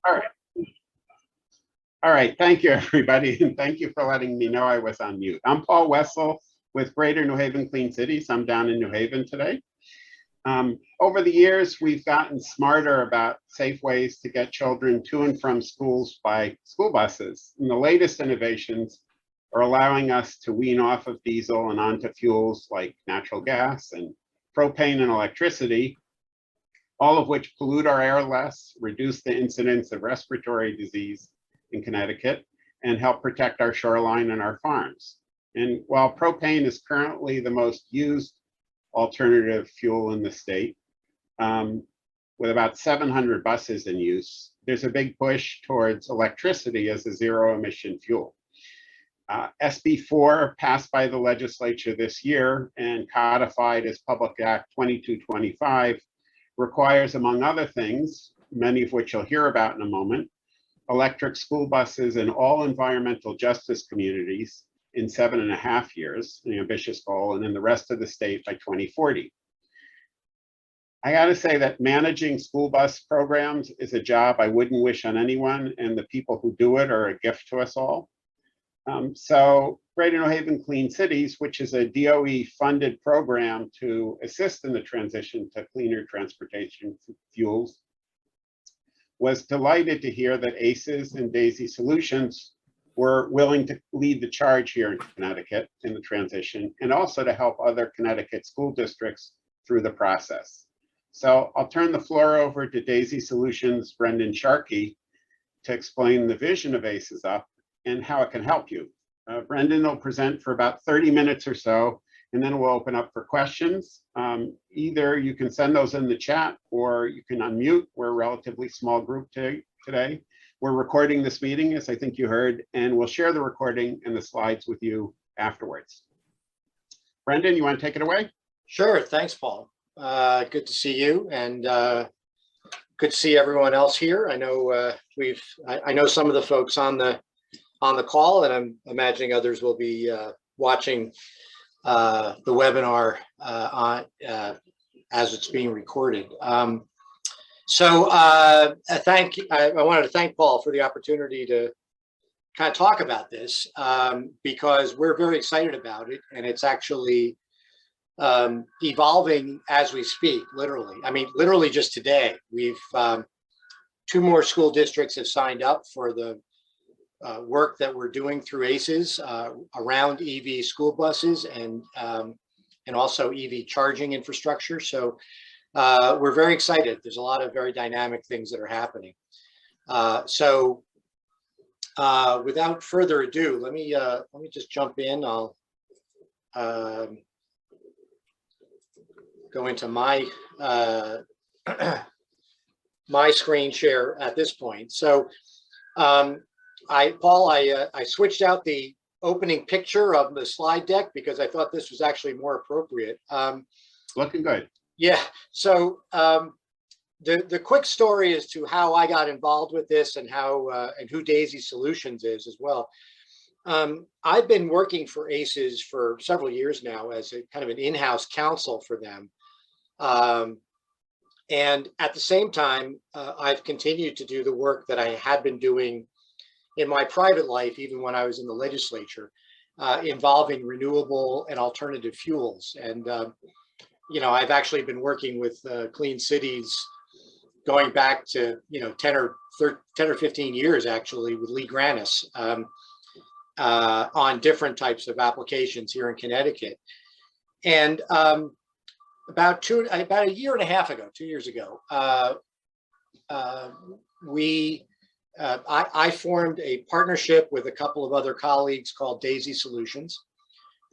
All right. All right. Thank you, everybody. And thank you for letting me know I was on mute. I'm Paul.Wessel with Greater New Haven Clean Cities. I'm down in New Haven today. Over the years, we've gotten smarter about safe ways to get children to and from schools by school buses. And the latest innovations are allowing us to wean off of diesel and onto fuels like natural gas and propane and electricity, all of which pollute our air less, reduce the incidence of respiratory disease in Connecticut, and help protect our shoreline and our farms. And while propane is currently the most used alternative fuel in the state, with about 700 buses in use, there's a big push towards electricity as a zero emission fuel. SB 4 passed by the legislature this year and codified as Public Act 2225 requires, among other things, many of which you'll hear about in a moment, electric school buses in all environmental justice communities in 7.5 years, an ambitious goal, and in the rest of the state by 2040. I gotta say that managing school bus programs is a job I wouldn't wish on anyone, and the people who do it are a gift to us all. So Greater New Haven Clean Cities, which is a DOE funded program to assist in the transition to cleaner transportation fuels, was delighted to hear that ACES and DAISY Solutions were willing to lead the charge here in Connecticut in the transition, and also to help other Connecticut school districts through the process. So I'll turn the floor over to DAISY Solutions' Brendan Sharkey to explain the vision of ACES UP and how it can help you. Brendan will present for about 30 minutes or so, and then we'll open up for questions. Either you can send those in the chat or you can unmute. We're a relatively small group today. We're recording this meeting, as I think you heard, and we'll share the recording and the slides with you afterwards. Brendan, you want to take it away? Sure, thanks, Paul. Good to see you, and good to see everyone else here. I know I know some of the folks on the call, and I'm imagining others will be watching the webinar as it's being recorded. I wanted to thank Paul for the opportunity to kind of talk about this because we're very excited about it, and it's actually evolving as we speak, literally. I mean, literally just today, we've 2 more school districts have signed up for the work that we're doing through ACES around EV school buses and also EV charging infrastructure. So we're very excited. There's a lot of very dynamic things that are happening. Without further ado, let me just jump in. I'll go into my my screen share at this point. So Paul, I switched out the opening picture of the slide deck because I thought this was actually more appropriate. Looking good. Yeah. So the quick story as to how I got involved with this and how and who DAISY Solutions is as well. I've been working for ACES for several years now as a kind of an in-house counsel for them. And at the same time, I've continued to do the work that I had been doing in my private life, even when I was in the legislature, involving renewable and alternative fuels. And, you know, I've actually been working with Clean Cities going back to, 10 or 15 years, actually, with Lee Granis on different types of applications here in Connecticut. And about a year and a half ago, 2 years ago, I formed a partnership with a couple of other colleagues called DAISY Solutions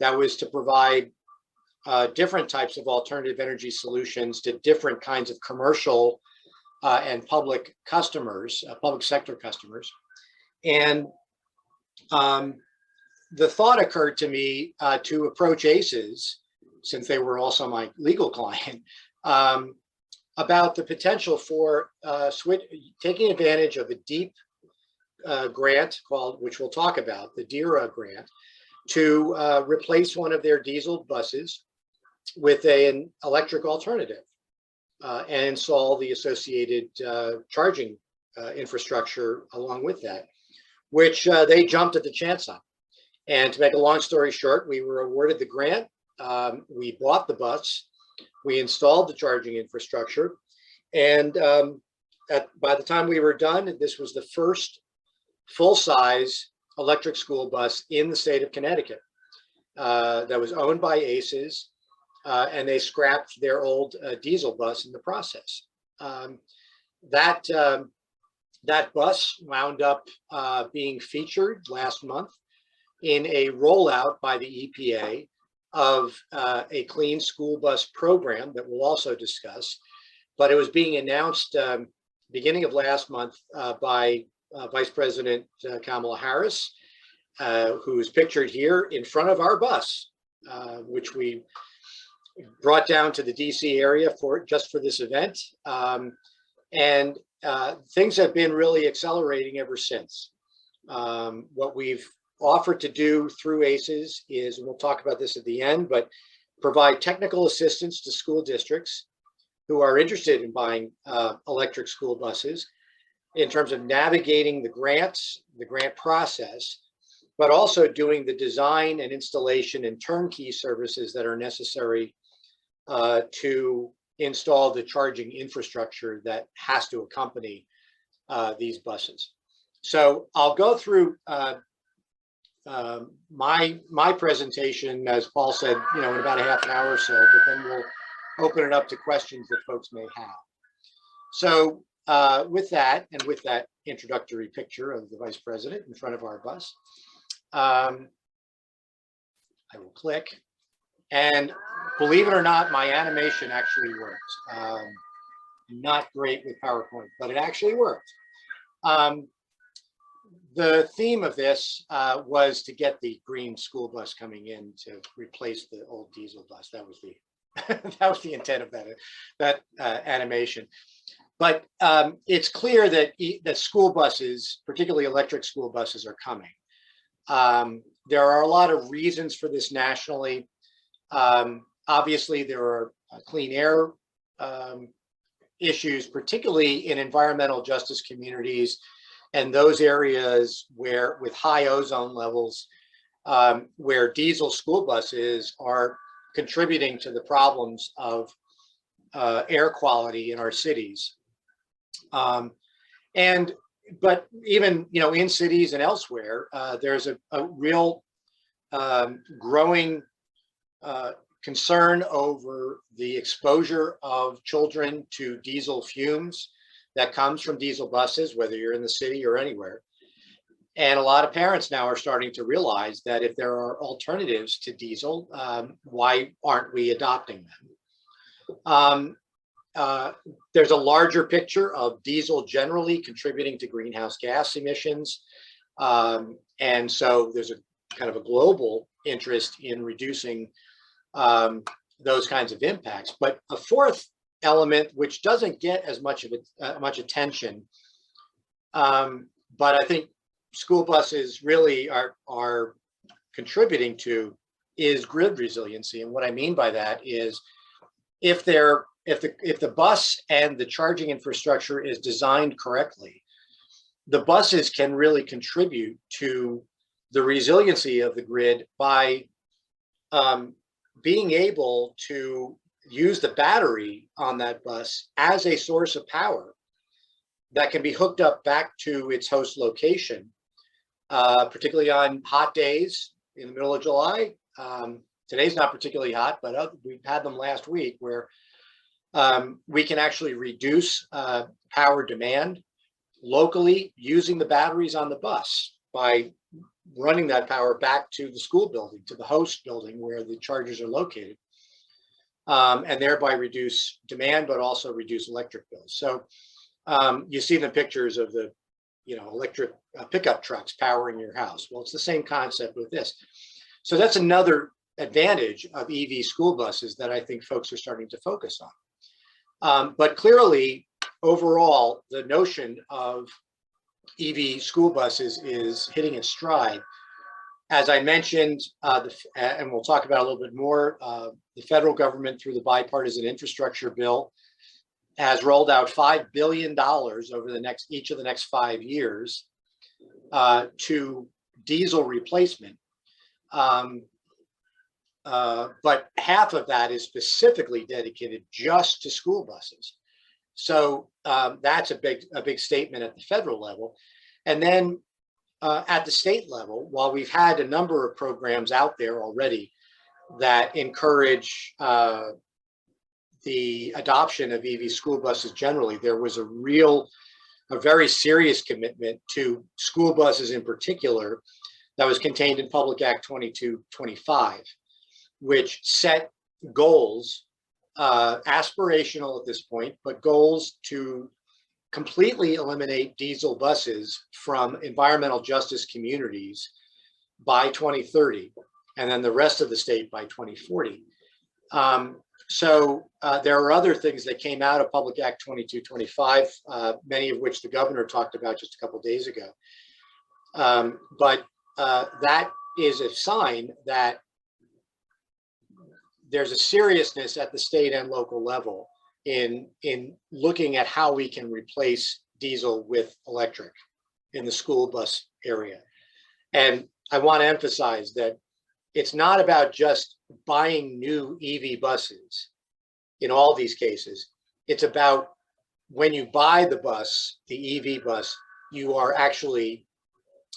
that was to provide different types of alternative energy solutions to different kinds of commercial and public customers, public sector customers. And the thought occurred to me to approach ACES, since they were also my legal client, about the potential for taking advantage of a deep grant which we'll talk about, the DERA grant, to replace one of their diesel buses with an electric alternative and install the associated charging infrastructure along with that, which they jumped at the chance on. And to make a long story short, we were awarded the grant. We bought the bus, we installed the charging infrastructure, and by the time we were done, this was the first full-size electric school bus in the state of Connecticut that was owned by ACES, and they scrapped their old diesel bus in the process. That bus wound up being featured last month in a rollout by the EPA of a clean school bus program that we'll also discuss. But it was being announced beginning of last month by Vice President Kamala Harris, who is pictured here in front of our bus, which we brought down to the DC area just for this event. And things have been really accelerating ever since. What we've offered to do through ACES is, and we'll talk about this at the end, but provide technical assistance to school districts who are interested in buying electric school buses in terms of navigating the grant process, but also doing the design and installation and turnkey services that are necessary to install the charging infrastructure that has to accompany these buses. So I'll go through my presentation, as Paul said, in about a half an hour or so, but then we'll open it up to questions that folks may have. So with that, and with that introductory picture of the Vice President in front of our bus, I will click. And believe it or not, my animation actually worked. Not great with PowerPoint, but it actually worked. The theme of this was to get the green school bus coming in to replace the old diesel bus. That was the that was the intent of that animation. But it's clear that school buses, particularly electric school buses, are coming. There are a lot of reasons for this nationally. Obviously, there are clean air issues, particularly in environmental justice communities and those areas where, with high ozone levels, where diesel school buses are contributing to the problems of air quality in our cities. But even in cities and elsewhere, there's a real growing concern over the exposure of children to diesel fumes that comes from diesel buses, whether you're in the city or anywhere. And a lot of parents now are starting to realize that if there are alternatives to diesel, why aren't we adopting them? There's a larger picture of diesel generally contributing to greenhouse gas emissions. And so there's a kind of a global interest in reducing those kinds of impacts. But a fourth element, which doesn't get as much attention, but I think school buses really are contributing to, is grid resiliency. And what I mean by that is, if the bus and the charging infrastructure is designed correctly, the buses can really contribute to the resiliency of the grid by being able to use the battery on that bus as a source of power that can be hooked up back to its host location, particularly on hot days in the middle of July. Today's not particularly hot, but we've had them last week where we can actually reduce power demand locally using the batteries on the bus by running that power back to the school building, to the host building where the chargers are located, and thereby reduce demand, but also reduce electric bills. So you see the pictures of the electric pickup trucks powering your house. Well, it's the same concept with this. So that's another advantage of EV school buses that I think folks are starting to focus on. But clearly, overall, the notion of EV school buses is hitting its stride. As I mentioned, and we'll talk about a little bit more, the federal government, through the bipartisan infrastructure bill, has rolled out $5 billion over each of the next 5 years to diesel replacement. But half of that is specifically dedicated just to school buses. So that's a big statement at the federal level. And then at the state level, while we've had a number of programs out there already that encourage the adoption of EV school buses generally, there was a very serious commitment to school buses in particular that was contained in Public Act 2225, which set goals, aspirational at this point, but goals to completely eliminate diesel buses from environmental justice communities by 2030, and then the rest of the state by 2040. So there are other things that came out of Public Act 2225, many of which the governor talked about just a couple of days ago. But that is a sign that there's a seriousness at the state and local level in looking at how we can replace diesel with electric in the school bus area. And I want to emphasize that it's not about just buying new EV buses in all these cases. It's about when you buy the bus, the EV bus, you are actually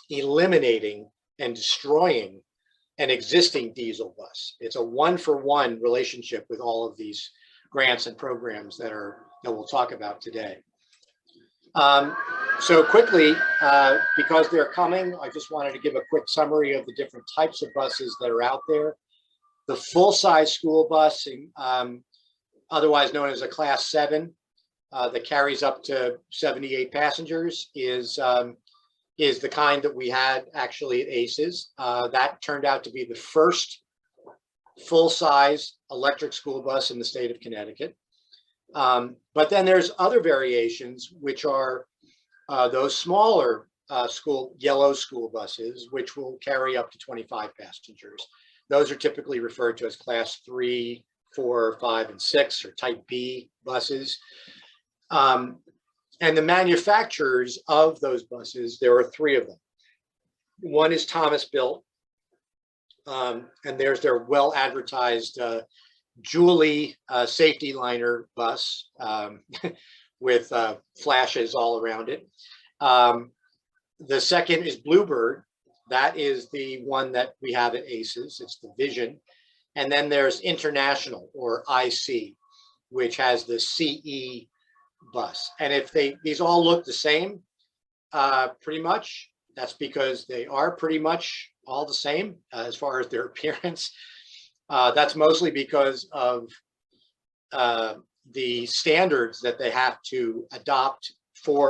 eliminating and destroying an existing diesel bus. It's a one-for-one relationship with all of these grants and programs that we'll talk about today. So quickly, because they're coming, I just wanted to give a quick summary of the different types of buses that are out there. The full-size school bus, otherwise known as a Class 7, that carries up to 78 passengers, is the kind that we had actually at ACES. That turned out to be the first full-size electric school bus in the state of Connecticut. But then there's other variations, which are those smaller yellow school buses, which will carry up to 25 passengers. Those are typically referred to as Class 3, 4, 5, and 6, or Type B buses. And the manufacturers of those buses, there are 3 of them. One is Thomas Built, and there's their well-advertised Julie safety liner bus with flashes all around it. The second is Bluebird. That is the one that we have at ACES. It's the Vision. And then there's International, or IC, which has the CE bus. And if these all look the same, pretty much, that's because they are pretty much all the same as far as their appearance. That's mostly because of the standards that they have to adopt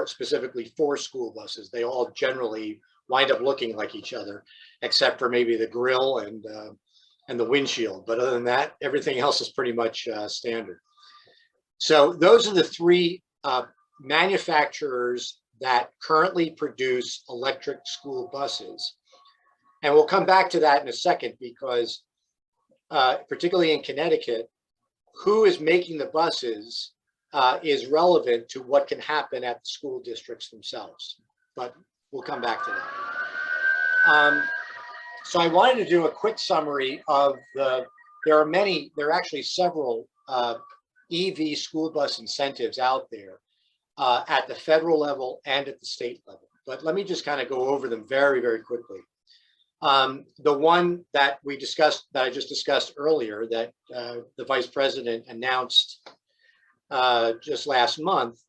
specifically for school buses. They all generally wind up looking like each other, except for maybe the grille and the windshield. But other than that, everything else is pretty much standard. So those are the 3 manufacturers that currently produce electric school buses. And we'll come back to that in a second, because particularly in Connecticut, who is making the buses is relevant to what can happen at the school districts themselves. But we'll come back to that. So I wanted to do a quick summary of there are actually several EV school bus incentives out there at the federal level and at the state level. But let me just kind of go over them very, very quickly. The one that I just discussed earlier, that the Vice President announced just last month,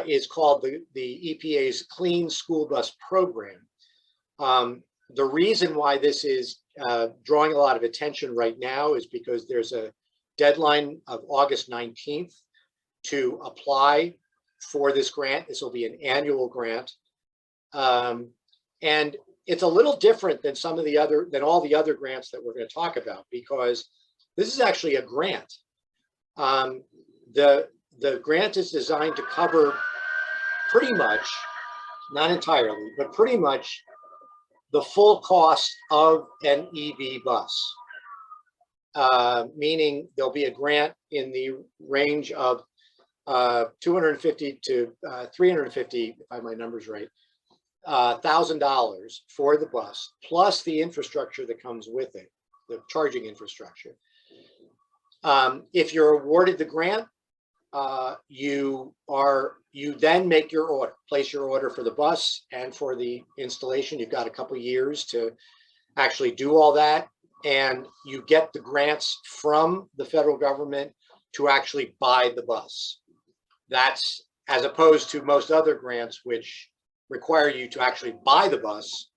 is called the EPA's Clean School Bus Program. The reason why this is drawing a lot of attention right now is because there's a deadline of August 19th to apply for this grant. This will be an annual grant. And it's a little different than all the other grants that we're going to talk about, because this is actually a grant. The grant is designed to cover pretty much, not entirely, but pretty much the full cost of an EV bus. Meaning there'll be a grant in the range of $250 to $350, if I have my numbers right, $1,000 for the bus, plus the infrastructure that comes with it, the charging infrastructure. If you're awarded the grant, you then make your order, place your order for the bus and for the installation. You've got a couple of years to actually do all that, and you get the grants from the federal government to actually buy the bus. That's as opposed to most other grants, which require you to actually buy the bus,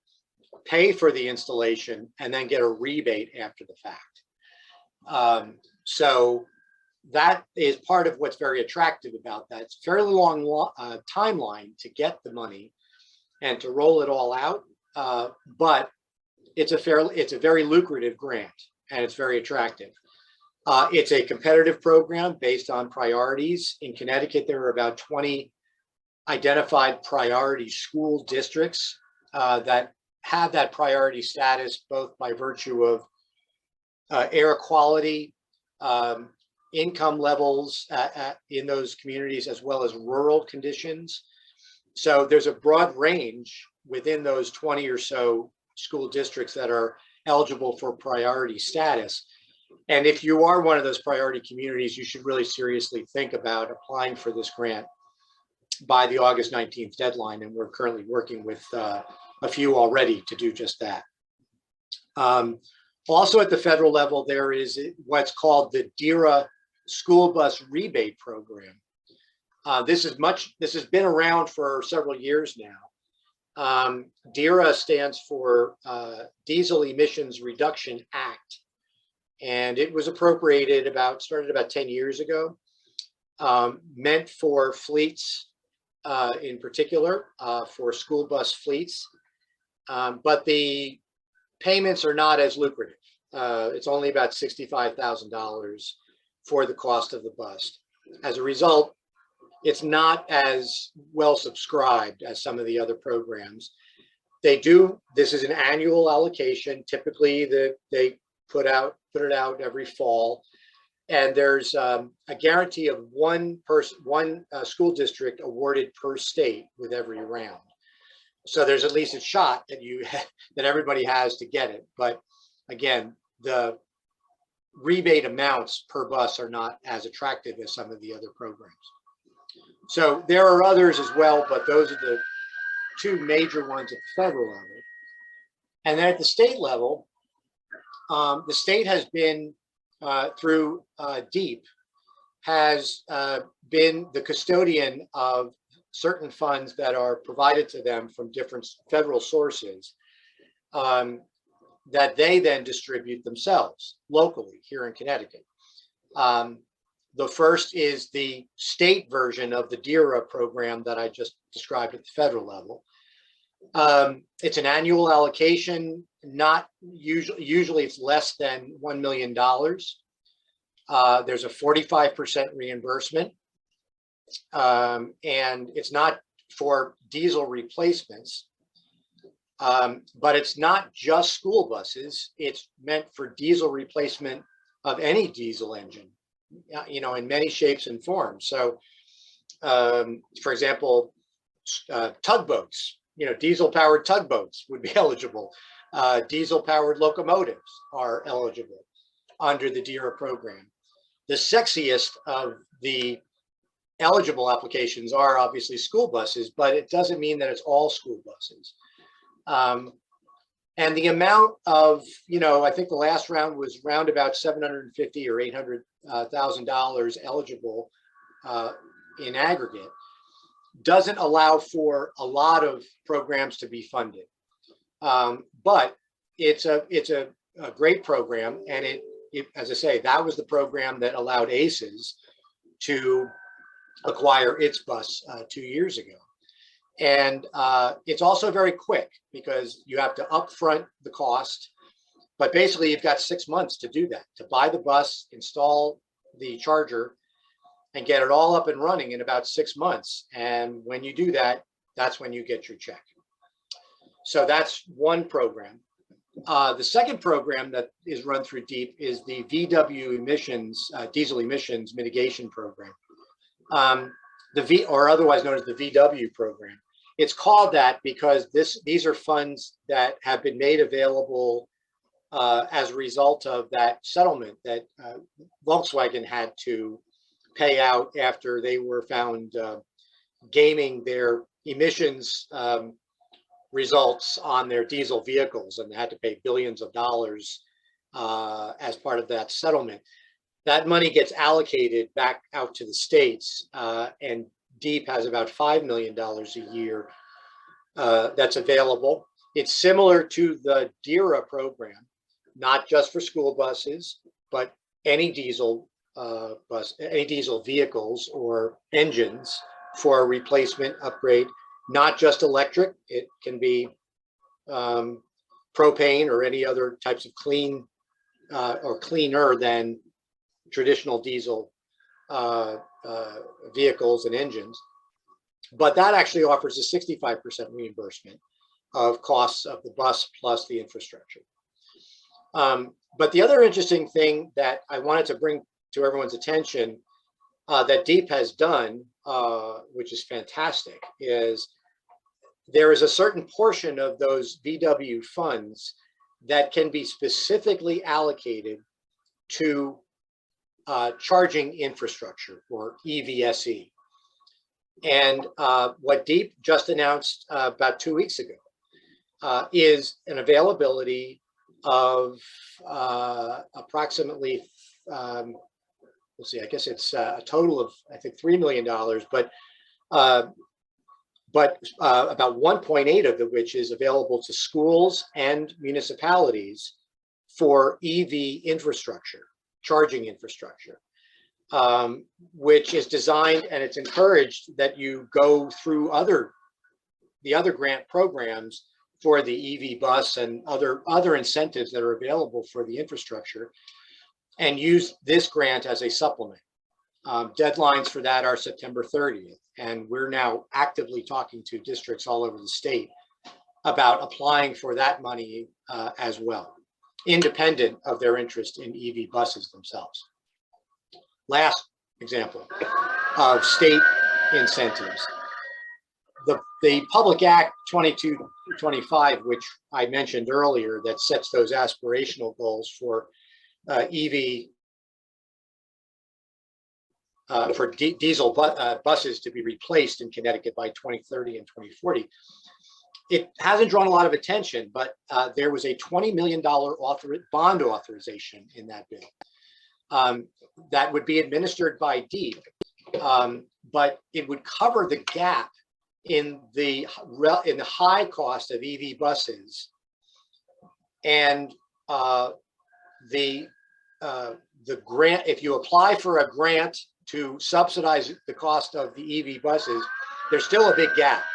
pay for the installation, and then get a rebate after the fact. So that is part of what's very attractive about that. It's a fairly long timeline to get the money and to roll it all out, but it's a very lucrative grant, and it's very attractive. It's a competitive program based on priorities. In Connecticut, there are about 20 identified priority school districts that have that priority status, both by virtue of air quality, income levels in those communities, as well as rural conditions. So there's a broad range within those 20 or so school districts that are eligible for priority status. And if you are one of those priority communities, you should really seriously think about applying for this grant by the August 19th deadline. And we're currently working with a few already to do just that. Also at the federal level, there is what's called the DERA School Bus Rebate Program. This has been around for several years now. DERA stands for Diesel Emissions Reduction Act, and it was started about 10 years ago, meant for fleets in particular, for school bus fleets, but the payments are not as lucrative. It's only about $65,000 for the cost of the bus. As a result, it's not as well subscribed as some of the other programs. This is an annual allocation. Typically, they put it out every fall, and there's a guarantee of one school district awarded per state with every round. So there's at least a shot that that everybody has to get it. But again, the rebate amounts per bus are not as attractive as some of the other programs. So there are others as well, but those are the two major ones at the federal level. And then at the state level, the state has been through DEEP has been the custodian of certain funds that are provided to them from different federal sources that they then distribute themselves locally here in Connecticut. The first is the state version of the DERA program that I just described at the federal level. It's an annual allocation, not usually it's less than $1 million. There's a 45% reimbursement, and it's not for diesel replacements, but it's not just school buses. It's meant for diesel replacement of any diesel engine, in many shapes and forms. So, for example, tugboats, diesel-powered tugboats would be eligible. Diesel-powered locomotives are eligible under the DERA program. The sexiest of the eligible applications are obviously school buses, but it doesn't mean that it's all school buses. And the amount of, I think the last round was round about $750,000 or $800,000 eligible in aggregate, doesn't allow for a lot of programs to be funded. But it's a great program, and it, as I say, that was the program that allowed ACES to acquire its bus 2 years ago. And it's also very quick because you have to upfront the cost, but basically you've got 6 months to do that, to buy the bus, install the charger, and get it all up and running in about 6 months. And when you do that, that's when you get your check. So that's one program. The second program that is run through DEEP is the VW emissions, diesel emissions mitigation program. the or otherwise known as the VW program. It's called that because these are funds that have been made available as a result of that settlement that Volkswagen had to pay out after they were found gaming their emissions results on their diesel vehicles, and they had to pay billions of dollars as part of that settlement. That money gets allocated back out to the states, and DEEP has about $5 million a year that's available. It's similar to the DERA program, not just for school buses, but any diesel any diesel vehicles or engines for a replacement upgrade, not just electric. It can be propane or any other types of clean or cleaner than traditional diesel vehicles and engines. But that actually offers a 65% reimbursement of costs of the bus plus the infrastructure. But the other interesting thing that I wanted to bring to everyone's attention that DEEP has done, which is fantastic, is there is a certain portion of those VW funds that can be specifically allocated to charging infrastructure, or EVSE. And what DEEP just announced about 2 weeks ago is an availability of approximately, let's see, I guess it's a total of, I think, $3 million, but about 1.8 of which is available to schools and municipalities for EV infrastructure, charging infrastructure, which is designed, and it's encouraged that you go through the other grant programs for the EV bus and other incentives that are available for the infrastructure, and use this grant as a supplement. Deadlines for that are September 30th, and we're now actively talking to districts all over the state about applying for that money as well, independent of their interest in EV buses themselves. Last example of state incentives. The Public Act 2225, which I mentioned earlier, that sets those aspirational goals for EV, for diesel buses to be replaced in Connecticut by 2030 and 2040. It hasn't drawn a lot of attention, but there was a $20 million bond authorization in that bill that would be administered by DEEP, but it would cover the gap in the high cost of EV buses, and the grant, if you apply for a grant to subsidize the cost of the EV buses, there's still a big gap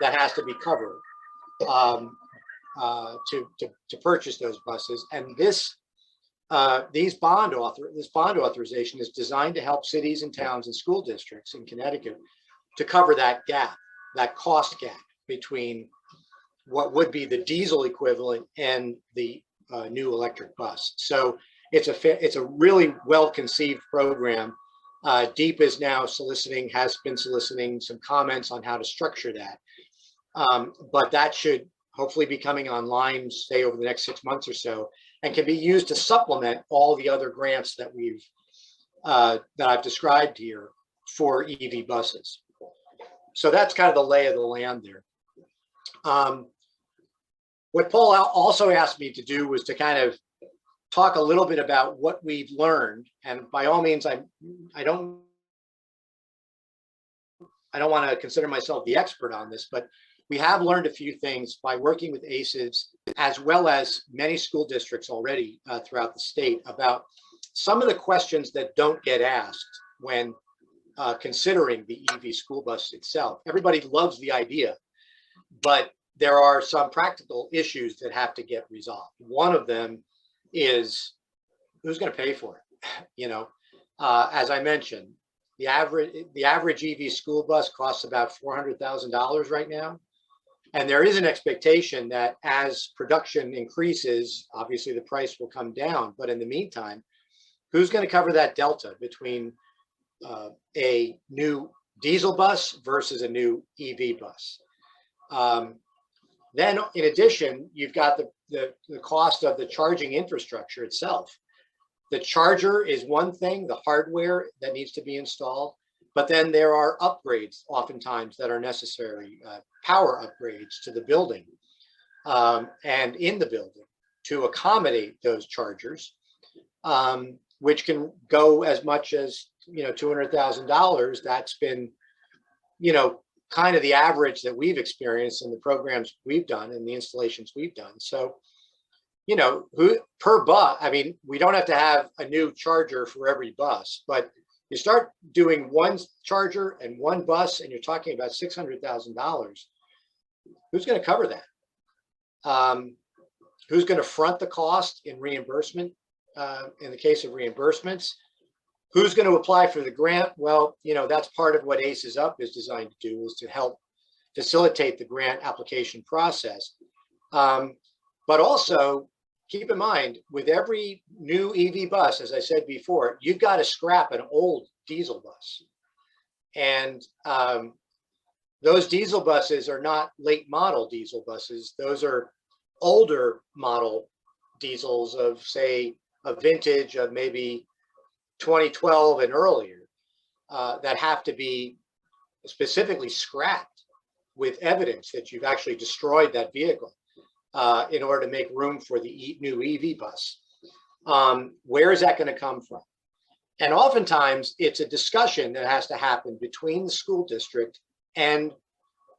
that has to be covered to purchase those buses. And this bond authorization is designed to help cities and towns and school districts in Connecticut to cover that gap, that cost gap between what would be the diesel equivalent and the new electric bus. So it's a really well-conceived program. DEEP is now has been soliciting some comments on how to structure that. But that should hopefully be coming online, say, over the next 6 months or so, and can be used to supplement all the other grants that I've described here for EV buses. So that's kind of the lay of the land there. What Paul also asked me to do was to kind of talk a little bit about what we've learned, and by all means, I don't want to consider myself the expert on this, but we have learned a few things by working with ACES, as well as many school districts already throughout the state, about some of the questions that don't get asked when considering the EV school bus itself. Everybody loves the idea, but there are some practical issues that have to get resolved. One of them is who's going to pay for it. You know, as I mentioned, the average EV school bus costs about $400,000 right now, and there is an expectation that as production increases, obviously the price will come down. But in the meantime, who's going to cover that delta between a new diesel bus versus a new EV bus. Then in addition, you've got the cost of the charging infrastructure itself. The charger is one thing, the hardware that needs to be installed, but then there are upgrades oftentimes that are necessary, power upgrades to the building and in the building to accommodate those chargers, which can go as much as, $200,000. That's been, kind of the average that we've experienced in the programs we've done and the installations we've done. So, who per bus, I mean, we don't have to have a new charger for every bus, but you start doing one charger and one bus and you're talking about $600,000. Who's going to cover that? Who's going to front the cost in reimbursement? In the case of reimbursements, who's going to apply for the grant? Well, that's part of what ACES UP is designed to do, is to help facilitate the grant application process. But also keep in mind, with every new EV bus, as I said before, you've got to scrap an old diesel bus. And those diesel buses are not late model diesel buses. Those are older model diesels of, say, a vintage of maybe 2012 and earlier, that have to be specifically scrapped with evidence that you've actually destroyed that vehicle in order to make room for the new EV bus. Where is that going to come from? And oftentimes it's a discussion that has to happen between the school district and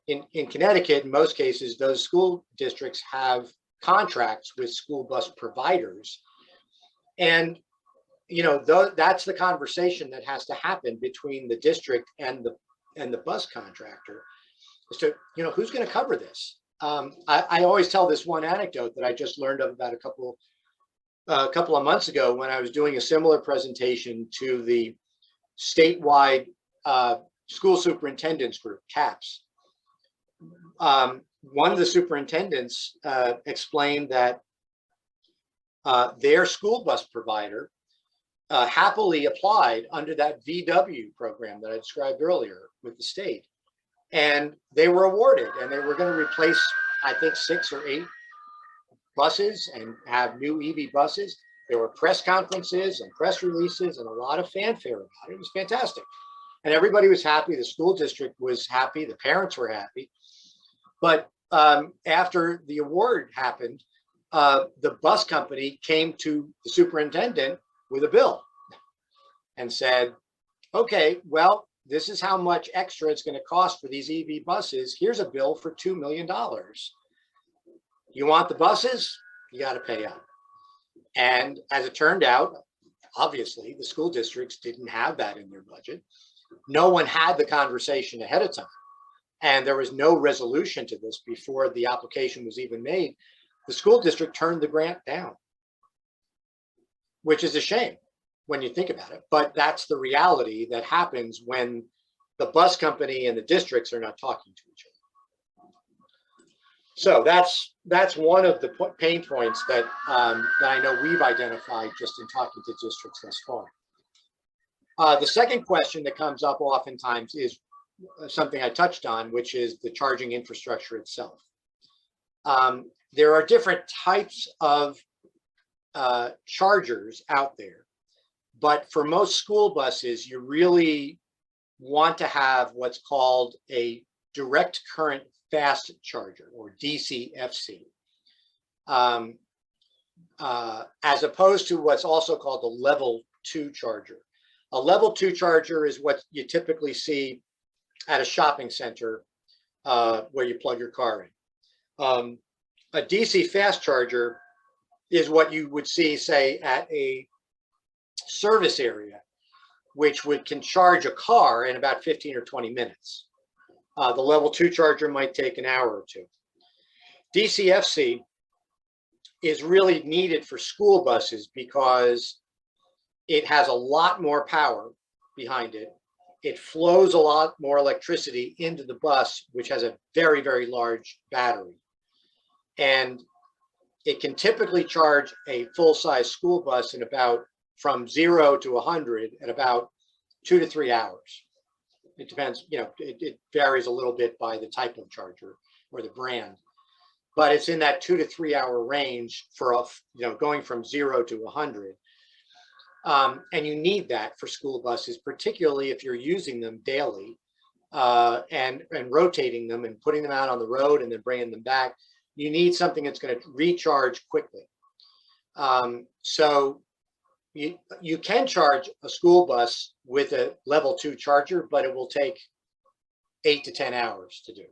in Connecticut, in most cases, those school districts have contracts with school bus providers. And that's the conversation that has to happen between the district and the bus contractor, as to who's going to cover this. I always tell this one anecdote that I just learned of about a couple of months ago when I was doing a similar presentation to the statewide school superintendents group, CAPS. One of the superintendents explained that their school bus provider happily applied under that VW program that I described earlier with the state. And they were awarded, and they were going to replace, I think, 6 or 8 buses and have new EV buses. There were press conferences and press releases and a lot of fanfare about it. It was fantastic. And everybody was happy. The school district was happy. The parents were happy. But after the award happened, the bus company came to the superintendent with a bill and said, okay, well, this is how much extra it's going to cost for these EV buses. Here's a bill for $2 million. You want the buses? You got to pay up. And as it turned out, obviously, the school districts didn't have that in their budget. No one had the conversation ahead of time. And there was no resolution to this before the application was even made. The school district turned the grant down, which is a shame when you think about it. But that's the reality that happens when the bus company and the districts are not talking to each other. So that's one of the pain points that I know we've identified just in talking to districts thus far. The second question that comes up oftentimes is something I touched on, which is the charging infrastructure itself. There are different types of chargers out there, but for most school buses, you really want to have what's called a direct current fast charger, or DCFC, as opposed to what's also called a level 2 charger. A level 2 charger is what you typically see at a shopping center where you plug your car in. A DC fast charger is what you would see, say, at a service area, which can charge a car in about 15 or 20 minutes. The level 2 charger might take an hour or two. DCFC is really needed for school buses because it has a lot more power behind it. It flows a lot more electricity into the bus, which has a very, very large battery. And it can typically charge a full-size school bus in about from 0 to 100 at about 2 to 3 hours. It depends, it varies a little bit by the type of charger or the brand, but it's in that 2 to 3 hour range for, going from 0 to 100. And you need that for school buses, particularly if you're using them daily and rotating them and putting them out on the road and then bringing them back. You need something that's going to recharge quickly. So you can charge a school bus with a level 2 charger, but it will take 8 to 10 hours to do.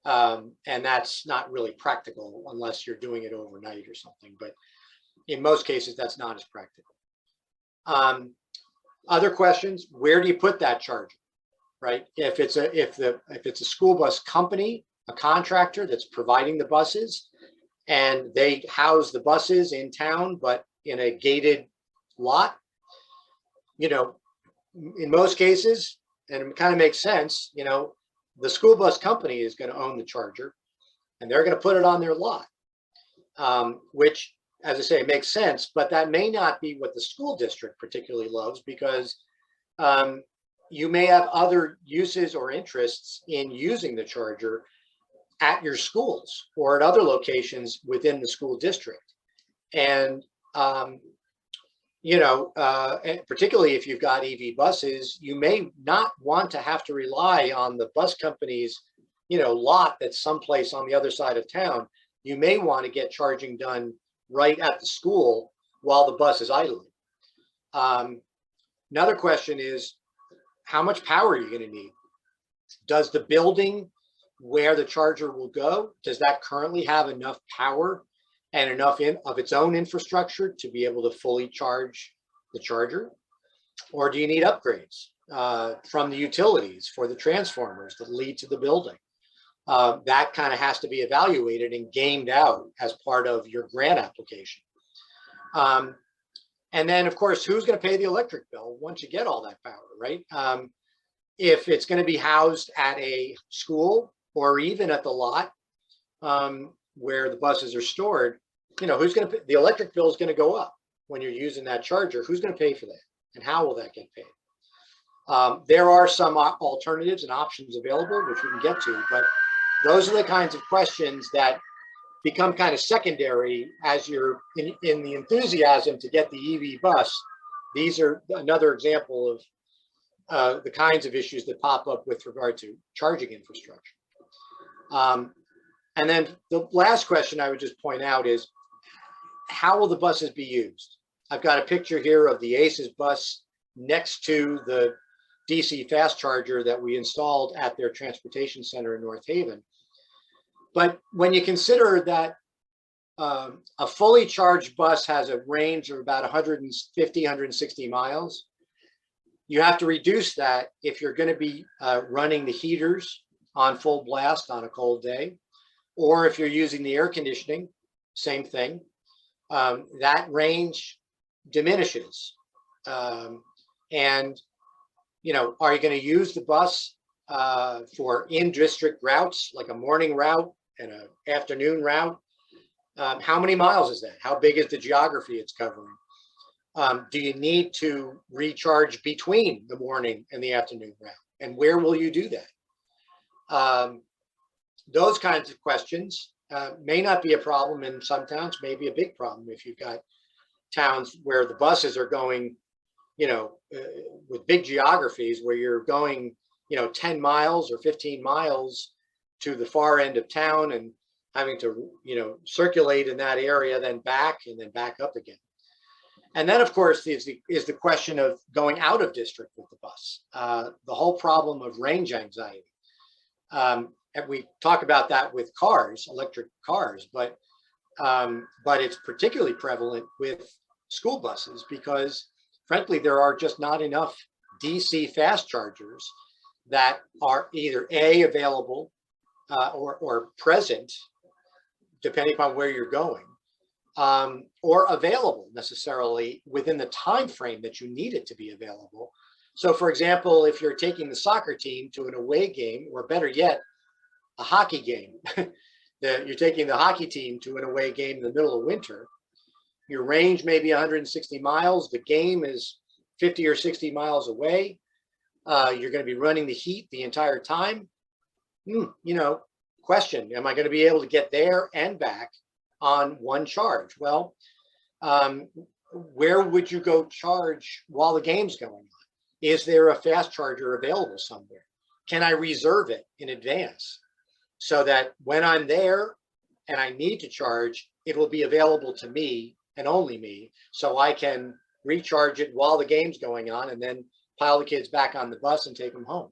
And that's not really practical unless you're doing it overnight or something. But in most cases, that's not as practical. Other questions: where do you put that charger? Right? If it's a school bus company, a contractor that's providing the buses, and they house the buses in town, but in a gated lot, in most cases, and it kind of makes sense, the school bus company is going to own the charger and they're going to put it on their lot, which, as I say, makes sense, but that may not be what the school district particularly loves, because you may have other uses or interests in using the charger at your schools or at other locations within the school district. And particularly if you've got EV buses, you may not want to have to rely on the bus company's, lot that's someplace on the other side of town. You may want to get charging done right at the school while the bus is idling. Another question is, how much power are you going to need? Does the building where the charger will go, does that currently have enough power and enough of its own infrastructure to be able to fully charge the charger? Or do you need upgrades from the utilities for the transformers that lead to the building? That kind of has to be evaluated and gamed out as part of your grant application. And then, of course, who's going to pay the electric bill once you get all that power, right? If it's going to be housed at a school or even at the lot where the buses are stored, who's going to pay? The electric bill is going to go up when you're using that charger. Who's going to pay for that? And how will that get paid? There are some alternatives and options available, which we can get to, but those are the kinds of questions that become kind of secondary as you're in the enthusiasm to get the EV bus. These are another example of the kinds of issues that pop up with regard to charging infrastructure. And then the last question I would just point out is, how will the buses be used? I've got a picture here of the ACES bus next to the DC fast charger that we installed at their transportation center in North Haven. But when you consider that a fully charged bus has a range of about 150, 160 miles, you have to reduce that if you're going to be running the heaters on full blast on a cold day, or if you're using the air conditioning, same thing. That range diminishes. And, are you going to use the bus for in-district routes, like a morning route and an afternoon route? How many miles is that? How big is the geography it's covering? Do you need to recharge between the morning and the afternoon route? And where will you do that? Those kinds of questions may not be a problem in some towns, may be a big problem if you've got towns where the buses are going, with big geographies where you're going, 10 miles or 15 miles to the far end of town and having to, circulate in that area, then back and then back up again. And then, of course, is the question of going out of district with the bus, the whole problem of range anxiety. And we talk about that with cars, electric cars, but it's particularly prevalent with school buses because, frankly, there are just not enough DC fast chargers that are either available or present, depending upon where you're going, or available necessarily within the time frame that you need it to be available. So, for example, if you're taking the soccer team to an away game, or better yet, a hockey game, you're taking the hockey team to an away game in the middle of winter, your range may be 160 miles, the game is 50 or 60 miles away, You're going to be running the heat the entire time. You know, question, am I going to be able to get there and back on one charge? Well, where would you go charge while the game's going on? Is there a fast charger available somewhere? Can I reserve it in advance so that when I'm there and I need to charge, it will be available to me and only me, so I can recharge it while the game's going on and then pile the kids back on the bus and take them home.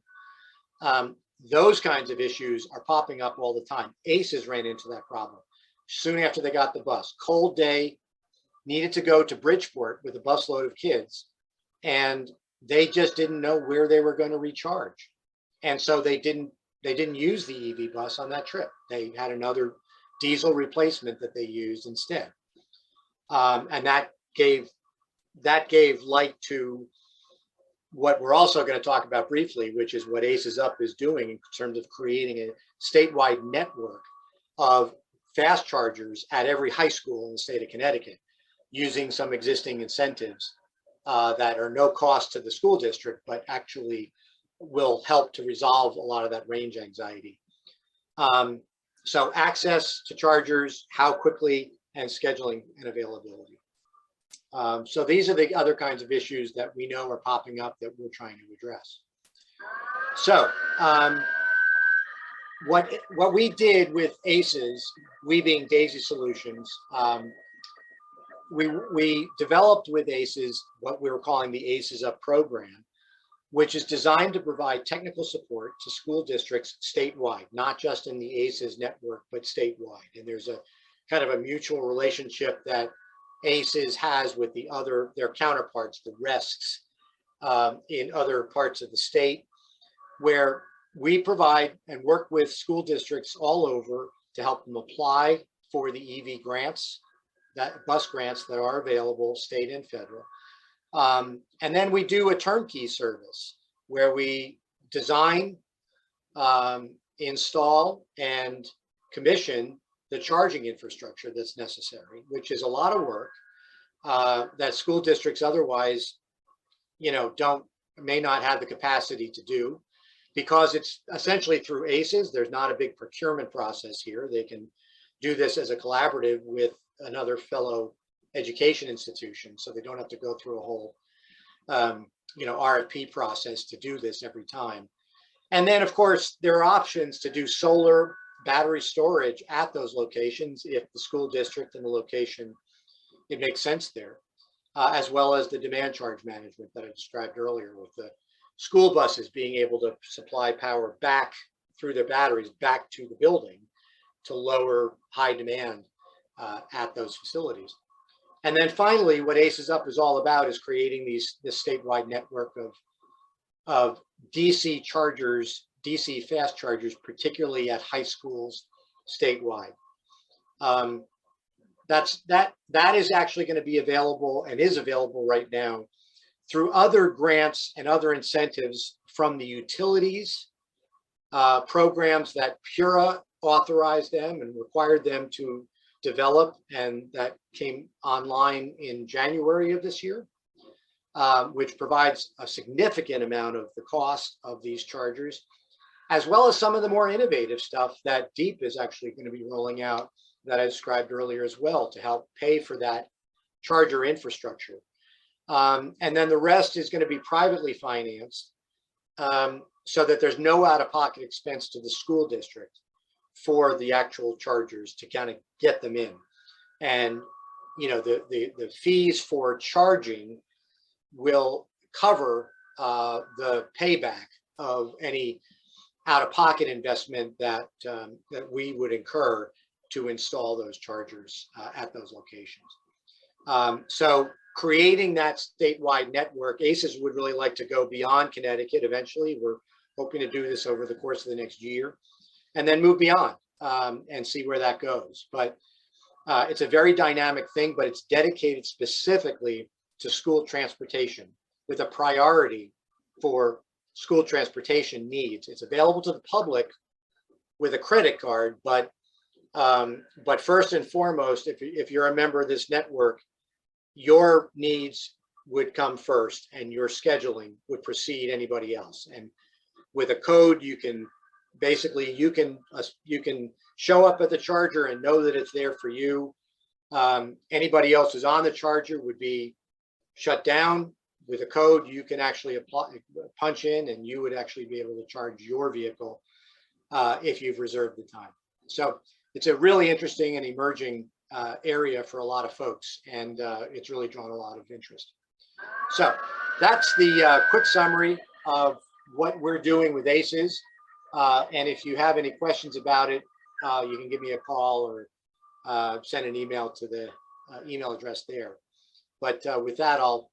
Those kinds of issues are popping up all the time. ACES ran into that problem soon after they got the bus. Cold day, needed to go to Bridgeport with a busload of kids, and they just didn't know where they were going to recharge. And so they didn't use the EV bus on that trip. They had another diesel replacement that they used instead. And that gave light to what we're also going to talk about briefly, which is what ACES UP is doing in terms of creating a statewide network of fast chargers at every high school in the state of Connecticut, using some existing incentives that are no cost to the school district, but actually will help to resolve a lot of that range anxiety. So access to chargers, how quickly, and scheduling and availability. So these are the other kinds of issues that we know are popping up that we're trying to address. So what we did with ACES, we being Daisy Solutions, we developed with ACES what we were calling the ACES UP program, which is designed to provide technical support to school districts statewide, not just in the ACES network, but statewide. And there's a kind of a mutual relationship that ACES has with their counterparts, the RESCs, in other parts of the state, where we provide and work with school districts all over to help them apply for the EV grants, bus grants that are available, state and federal. And then we do a turnkey service where we design, install, and commission the charging infrastructure that's necessary, which is a lot of work that school districts otherwise, may not have the capacity to do, because it's essentially through ACES. There's not a big procurement process here. They can do this as a collaborative with another fellow education institution, so they don't have to go through a whole RFP process to do this every time. And then, of course, there are options to do solar battery storage at those locations if the school district and the location, it makes sense there, as well as the demand charge management that I described earlier, with the school buses being able to supply power back through their batteries back to the building to lower high demand at those facilities. And then finally, what ACES UP is all about is creating this statewide network of DC chargers, DC fast chargers, particularly at high schools statewide. That is actually going to be available and is available right now through other grants and other incentives from the utilities programs that PURA authorized them and required them to develop, and that came online in January of this year, which provides a significant amount of the cost of these chargers, as well as some of the more innovative stuff that DEEP is actually going to be rolling out that I described earlier as well, to help pay for that charger infrastructure. And then the rest is going to be privately financed, so that there's no out-of-pocket expense to the school district for the actual chargers to kind of get them in. And the fees for charging will cover the payback of any out-of-pocket investment that we would incur to install those chargers at those locations. So creating that statewide network, ACES would really like to go beyond Connecticut eventually. We're hoping to do this over the course of the next year, and then move beyond and see where that goes. But it's a very dynamic thing, but it's dedicated specifically to school transportation with a priority for school transportation needs. It's available to the public with a credit card, but first and foremost, if you're a member of this network, your needs would come first and your scheduling would precede anybody else. And with a code, you can basically, you can show up at the charger and know that it's there for you. Anybody else who's on the charger would be shut down. With a code, you can actually punch in and you would actually be able to charge your vehicle if you've reserved the time. So it's a really interesting and emerging area for a lot of folks, and it's really drawn a lot of interest. So that's the quick summary of what we're doing with ACES. And if you have any questions about it, you can give me a call or send an email to the email address there. But with that, I'll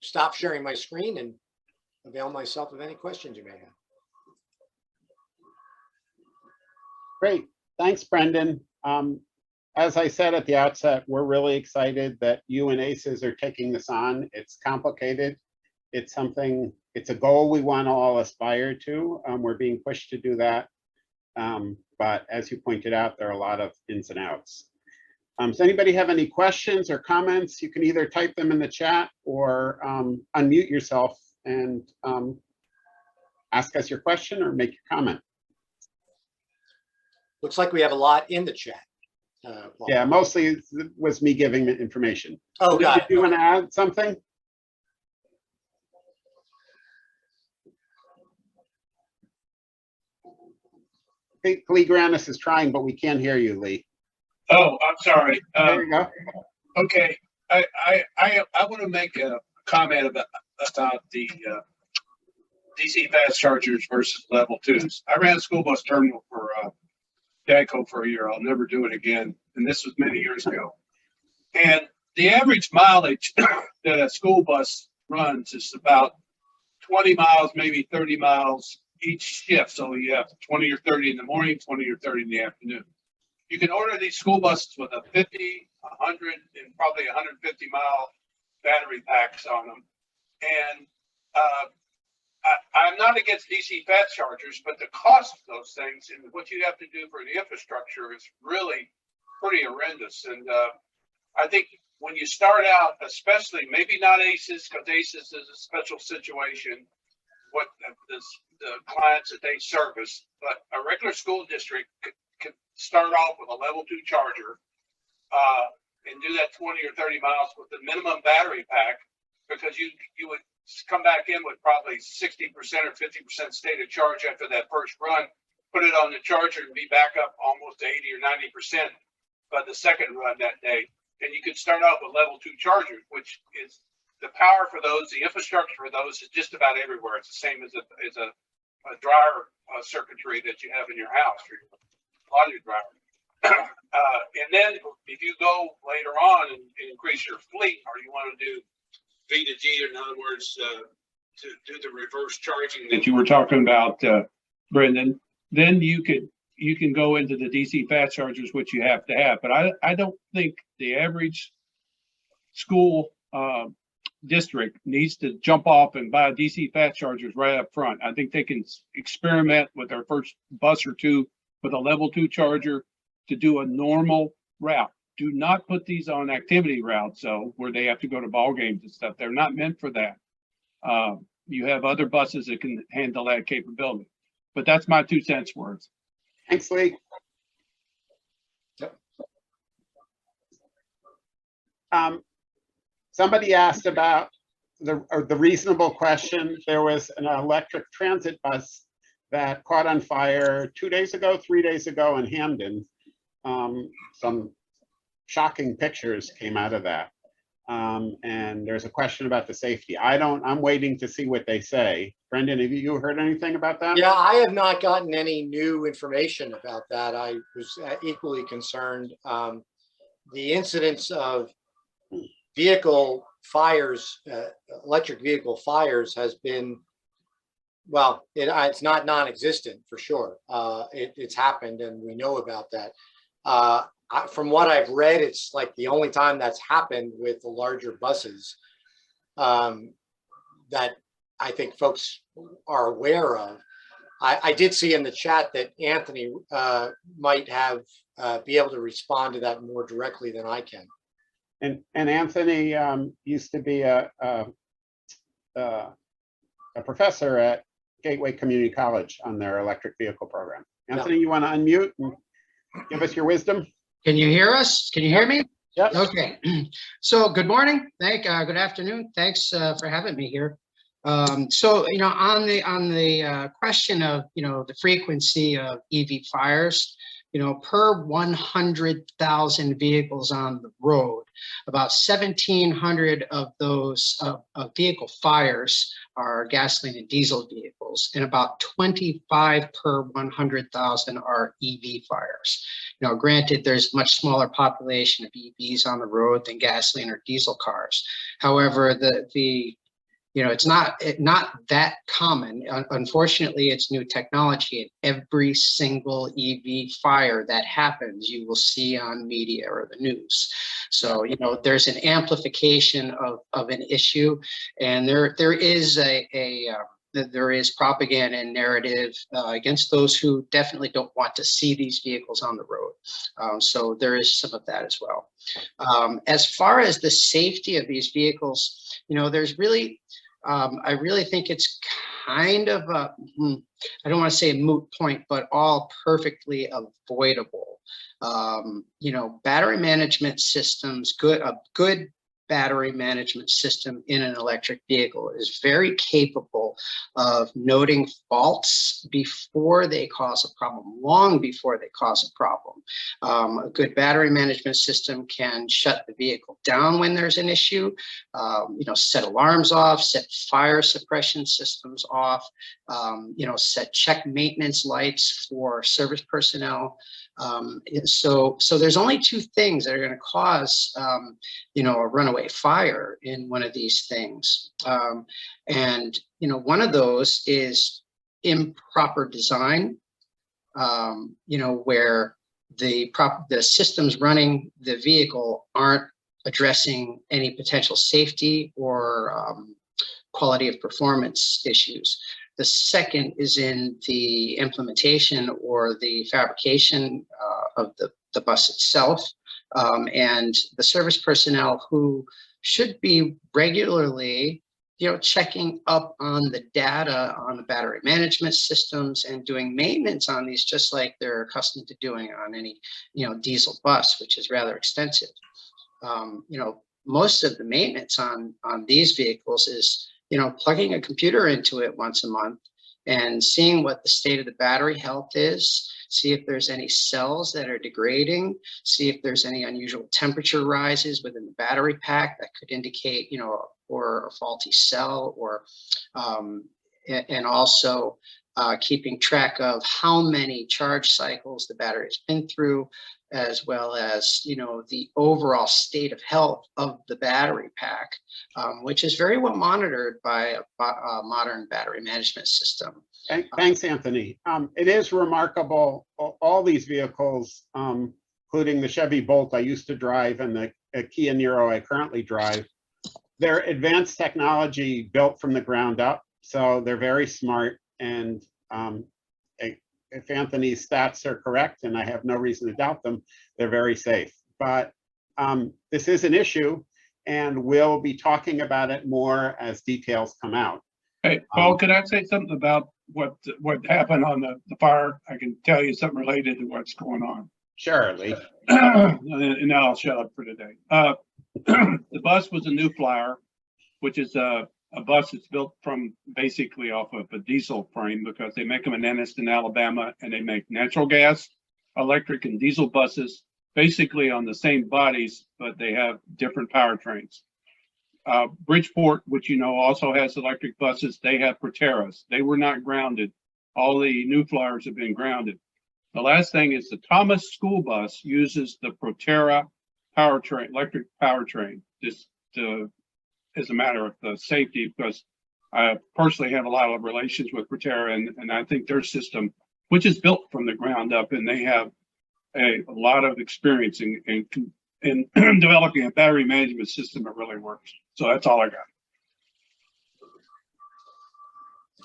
stop sharing my screen and avail myself of any questions you may have. Great. Thanks, Brendan. As I said at the outset, we're really excited that you and ACES are taking this on. It's complicated. It's something, it's a goal we want to all aspire to. We're being pushed to do that. But as you pointed out, there are a lot of ins and outs. Does anybody have any questions or comments? You can either type them in the chat or unmute yourself and ask us your question or make your comment. Looks like we have a lot in the chat. Yeah, mostly it was me giving the information. Oh, got it. Do you want to add something? Lee Granis is trying, but we can't hear you, Lee. Oh, I'm sorry. There you go. Okay, I want to make a comment about the DC fast chargers versus level 2s. I ran a school bus terminal for DACO for a year. I'll never do it again. And this was many years ago. And the average mileage that a school bus runs is about 20 miles, maybe 30 miles each shift. So you have 20 or 30 in the morning, 20 or 30 in the afternoon. You can order these school buses with a 50, 100, and probably 150-mile battery packs on them. And I'm not against DC fast chargers, but the cost of those things and what you have to do for the infrastructure is really pretty horrendous. And I think when you start out, especially maybe not ACES, because ACES is a special situation, what the clients that they service, but a regular school district could start off with a level 2 charger and do that 20 or 30 miles with the minimum battery pack, because you would come back in with probably 60% or 50% state of charge after that first run, put it on the charger and be back up almost to 80 or 90% by the second run that day. And you could start out with level 2 chargers, which is the power for those, the infrastructure for those is just about everywhere. It's the same as a dryer circuitry that you have in your house for your laundry dryer. And then if you go later on and increase your fleet, or you want to do V to G, in other words, to do the reverse charging that you were talking about, Brendan, then you can go into the DC fast chargers, which you have to have. But I don't think the average school district needs to jump off and buy DC fast chargers right up front. I think they can experiment with their first bus or two with a level 2 charger to do a normal route. Do not put these on activity routes, so where they have to go to ball games and stuff. They're not meant for that. You have other buses that can handle that capability. But that's my 2 cents worth. Thanks, Lee. Yep. Somebody asked about the reasonable question. There was an electric transit bus that caught on fire 2 days ago, 3 days ago in Hamden. Some shocking pictures came out of that. And there's a question about the safety. I'm waiting to see what they say. Brendan, have you heard anything about that? Yeah, I have not gotten any new information about that. I was equally concerned. The incidence of vehicle fires, electric vehicle fires has been, well, it's not non-existent for sure. It's happened and we know about that. From what I've read, it's like the only time that's happened with the larger buses that I think folks are aware of. I did see in the chat that Anthony might have be able to respond to that more directly than I can. And Anthony used to be a professor at Gateway Community College on their electric vehicle program. Anthony, you want to unmute and give us your wisdom? Can you hear us? Can you hear me? Yes. Okay. So good morning. Good afternoon. Thanks for having me here. So, on the question of, the frequency of EV fires, per 100,000 vehicles on the road, about 1,700 of those vehicle fires are gasoline and diesel vehicles, and about 25 per 100,000 are EV fires. Granted, there's much smaller population of EVs on the road than gasoline or diesel cars. However, it's not that common. Unfortunately, it's new technology, and every single EV fire that happens, you will see on media or the news. So, there's an amplification of an issue, and there is propaganda and narrative against those who definitely don't want to see these vehicles on the road. So there is some of that as well. As far as the safety of these vehicles, there's really, I really think it's kind of a, I don't want to say a moot point, but all perfectly avoidable. Battery management systems, a good battery management system in an electric vehicle is very capable of noting faults before they cause a problem, long before they cause a problem. A good battery management system can shut the vehicle down when there's an issue, set alarms off, set fire suppression systems off, set check maintenance lights for service personnel. So there's only two things that are going to cause, a runaway fire in one of these things. And one of those is improper design, where the systems running the vehicle aren't addressing any potential safety or quality of performance issues. The second is in the implementation or the fabrication of the bus itself, and the service personnel who should be regularly, checking up on the data on the battery management systems and doing maintenance on these, just like they're accustomed to doing on any, diesel bus, which is rather extensive. Most of the maintenance on these vehicles is, plugging a computer into it once a month and seeing what the state of the battery health is, see if there's any cells that are degrading, see if there's any unusual temperature rises within the battery pack that could indicate, or a faulty cell, or and also keeping track of how many charge cycles the battery has been through, as well as, the overall state of health of the battery pack, which is very well monitored by a modern battery management system. Thanks, Anthony. It is remarkable, all these vehicles, including the Chevy Bolt I used to drive and the Kia Niro I currently drive, they're advanced technology built from the ground up. So they're very smart, and if Anthony's stats are correct, and I have no reason to doubt them, they're very safe. But this is an issue, and we'll be talking about it more as details come out. Hey, Paul, could I say something about what happened on the fire? I can tell you something related to what's going on. Sure, Lee. And now I'll shut up for today. The bus was a New Flyer, which is a bus that's built from basically off of a diesel frame, because they make them in Anniston, Alabama, and they make natural gas, electric, and diesel buses basically on the same bodies, but they have different powertrains. Bridgeport, which also has electric buses, they have Proterras. They were not grounded. All the New Flyers have been grounded. The last thing is the Thomas school bus uses the Proterra powertrain, electric powertrain, just as a matter of the safety, because I personally have a lot of relations with Proterra, and I think their system, which is built from the ground up, and they have a lot of experience in developing a battery management system that really works. So that's all I got.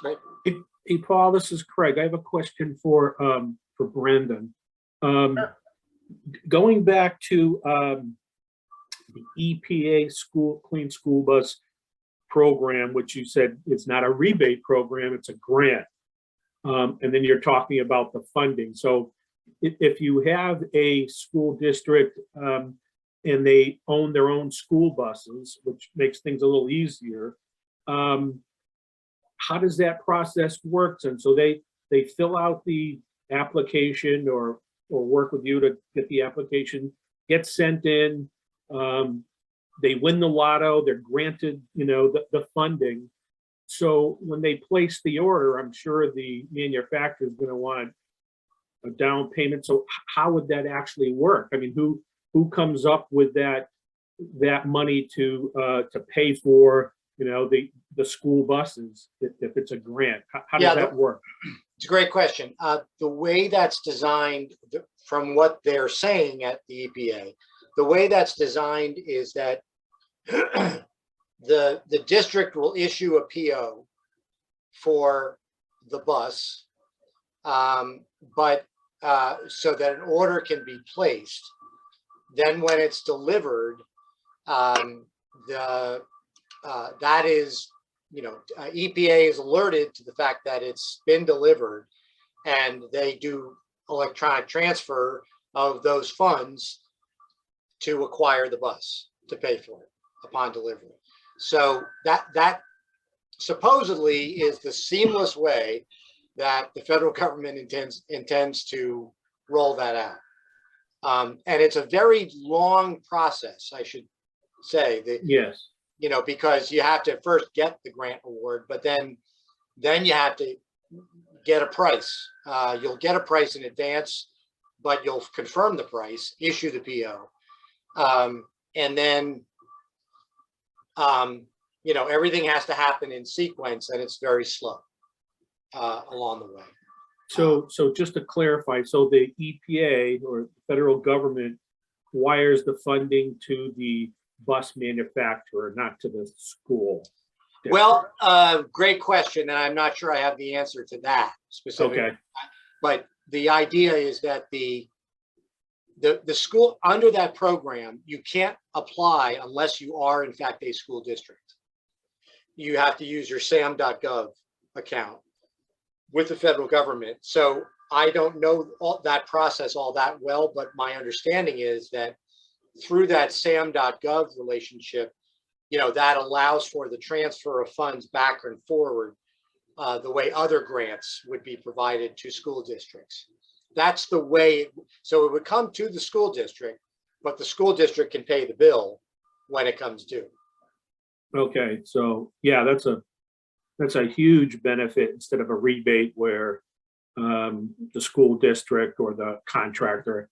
Right. Hey, Paul, this is Craig. I have a question for Brendan. Sure. Going back to the EPA Clean School Bus Program, which you said it's not a rebate program, it's a grant. And then you're talking about the funding. So if you have a school district and they own their own school buses, which makes things a little easier, how does that process work? And so they fill out the application or work with you to get the application, get sent in, they win the lotto, they're granted, the funding. So when they place the order, I'm sure the manufacturer is going to want a down payment. So how would that actually work? I mean, who comes up with that money to pay for, the school buses if it's a grant? How does that work? It's a great question. The way that's designed, from what they're saying at the EPA, the way that's designed is that the district will issue a PO for the bus, but so that an order can be placed. Then when it's delivered, that is, EPA is alerted to the fact that it's been delivered, and they do electronic transfer of those funds to acquire the bus, to pay for it upon delivery. So that supposedly is the seamless way that the federal government intends to roll that out. And it's a very long process, I should say. Yes. Because you have to first get the grant award, but then you have to get a price. You'll get a price in advance, but you'll confirm the price, issue the PO. And then, everything has to happen in sequence, and it's very slow along the way. So just to clarify, so the EPA or federal government wires the funding to the bus manufacturer, not to the school? Well, great question, and I'm not sure I have the answer to that specifically. Okay. But the idea is that the school, under that program, you can't apply unless you are in fact a school district. You have to use your sam.gov account with the federal government. So I don't know that process all that well, but my understanding is that through that sam.gov relationship, that allows for the transfer of funds back and forward the way other grants would be provided to school districts. That's the way. So it would come to the school district, but the school district can pay the bill when it comes due. Okay, so yeah, that's a huge benefit instead of a rebate where the school district or the contractor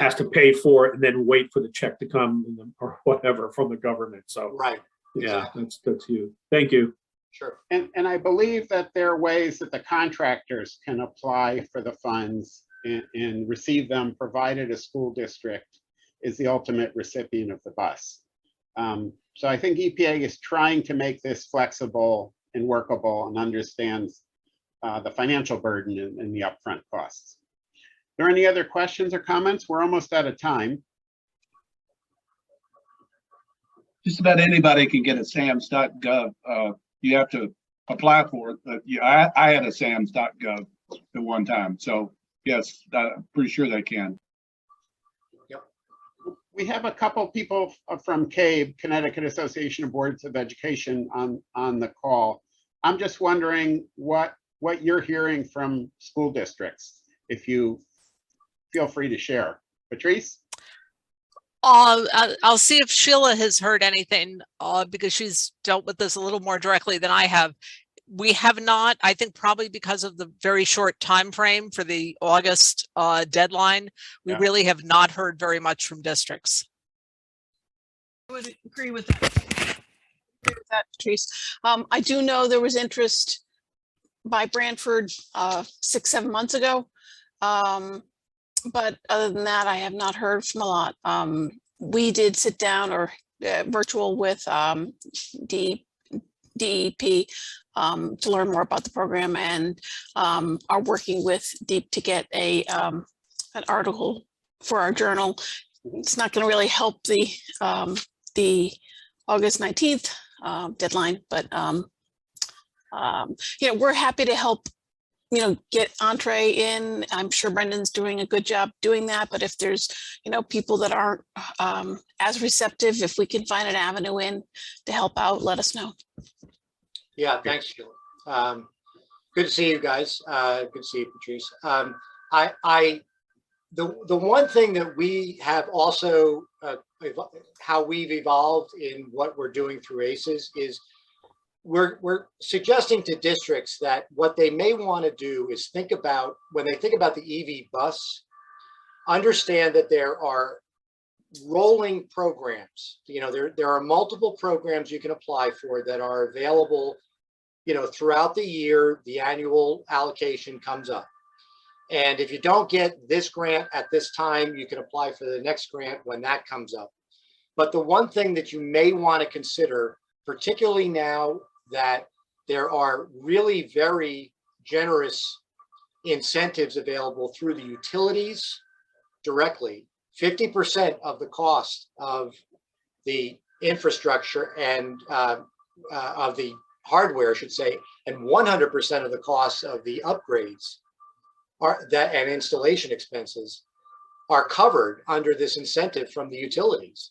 has to pay for it and then wait for the check to come or whatever from the government. So right, yeah, that's huge. Thank you. Sure. And I believe that there are ways that the contractors can apply for the funds and receive them, provided a school district is the ultimate recipient of the bus. So I think EPA is trying to make this flexible and workable and understands the financial burden and the upfront costs. Are there any other questions or comments? We're almost out of time. Just about anybody can get a SAMS.gov. You have to apply for it, but yeah, I had a SAMS.gov at one time. So yes, I'm pretty sure they can. Yep. We have a couple people from CABE, Connecticut Association of Boards of Education, on the call. I'm just wondering what you're hearing from school districts, if you feel free to share. Patrice? I'll see if Sheila has heard anything because she's dealt with this a little more directly than I have. We have not, I think probably because of the very short time frame for the August deadline, we really have not heard very much from districts. I would agree with that, Patrice. I do know there was interest by Branford 6-7 months ago. But other than that, I have not heard from a lot. We did sit down or virtual with DEP to learn more about the program, and are working with DEP to get an article for our journal it's not going to really help the August 19th deadline, but you know, we're happy to help, you know, get entree in. I'm sure Brendan's doing a good job doing that, but if there's, you know, people that aren't as receptive, if we can find an avenue in to help out, let us know. Yeah, thanks, Jill. Good to see you guys. Good to see you, Patrice. The one thing that we have also, how we've evolved in what we're doing through ACES is we're suggesting to districts that what they may want to do is think about, when they think about the EV bus, understand that there are rolling programs. You know, there are multiple programs you can apply for that are available, you know, throughout the year. The annual allocation comes up. And if you don't get this grant at this time, you can apply for the next grant when that comes up. But the one thing that you may want to consider, particularly now that there are really very generous incentives available through the utilities directly, 50% of the cost of the infrastructure and of the hardware, I should say, and 100% of the costs of the upgrades and installation expenses are covered under this incentive from the utilities.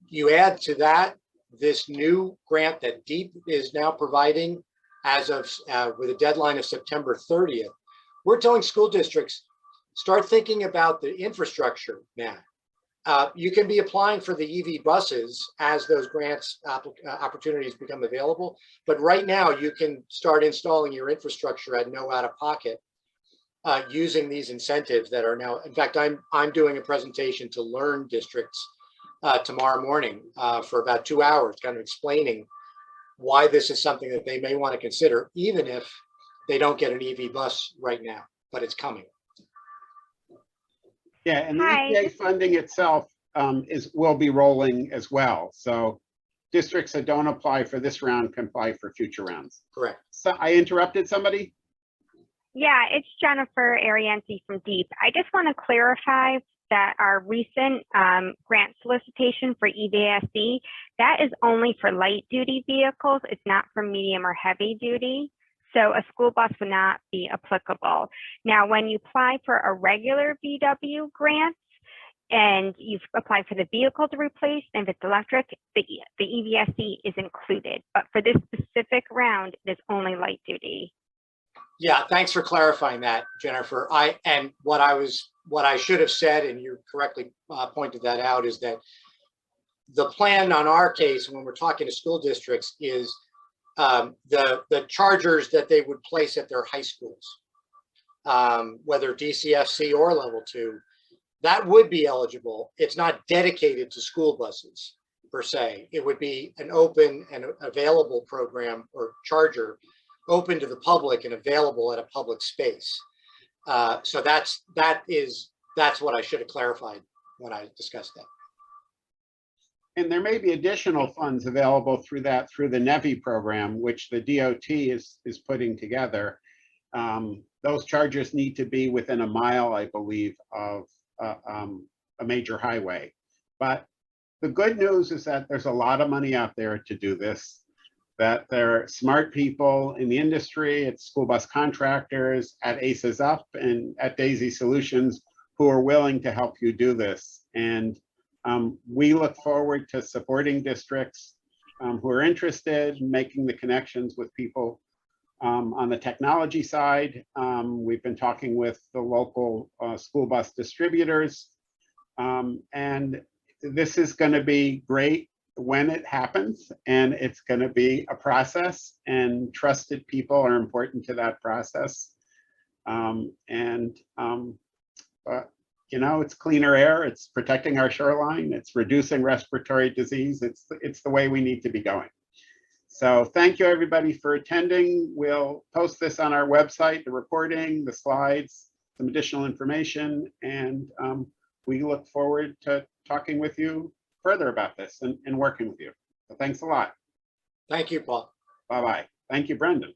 You add to that this new grant that DEEP is now providing as of with a deadline of September 30th. We're telling school districts, start thinking about the infrastructure now. You can be applying for the EV buses as those grants opportunities become available, but right now you can start installing your infrastructure at no out-of-pocket using these incentives that are now. In fact, I'm doing a presentation to Learn districts tomorrow morning for about 2 hours, kind of explaining why this is something that they may want to consider, even if they don't get an EV bus right now, but it's coming. Yeah, and the EPA funding itself will be rolling as well. So districts that don't apply for this round can apply for future rounds. Correct. So I interrupted somebody? Yeah, it's Jennifer Arienzi from DEEP. I just want to clarify that our recent grant solicitation for EVSE, that is only for light duty vehicles. It's not for medium or heavy duty. So a school bus would not be applicable. Now, when you apply for a regular VW grant and you apply for the vehicle to replace, and if it's electric, the EVSE is included. But for this specific round, it is only light duty. Yeah, thanks for clarifying that, Jennifer. What I should have said, and you correctly pointed that out, is that the plan on our case, when we're talking to school districts, is the chargers that they would place at their high schools, whether DCFC or level 2, that would be eligible. It's not dedicated to school buses per se. It would be an open and available program or charger, open to the public and available at a public space. So that's what I should have clarified when I discussed that. And there may be additional funds available through the NEVI program, which the DOT is putting together. Those chargers need to be within a mile, I believe, of a major highway. But the good news is that there's a lot of money out there to do this, that there are smart people in the industry, at school bus contractors, at ACES UP, and at Daisy Solutions who are willing to help you do this. And we look forward to supporting districts who are interested in making the connections with people on the technology side. We've been talking with the local school bus distributors, and this is going to be great when it happens, and it's going to be a process, and trusted people are important to that process. You know, it's cleaner air, it's protecting our shoreline, it's reducing respiratory disease. It's the way we need to be going. So thank you everybody for attending. We'll post this on our website, the recording, the slides, some additional information, and we look forward to talking with you further about this and working with you. So thanks a lot. Thank you, Paul. Bye-bye. Thank you, Brendan.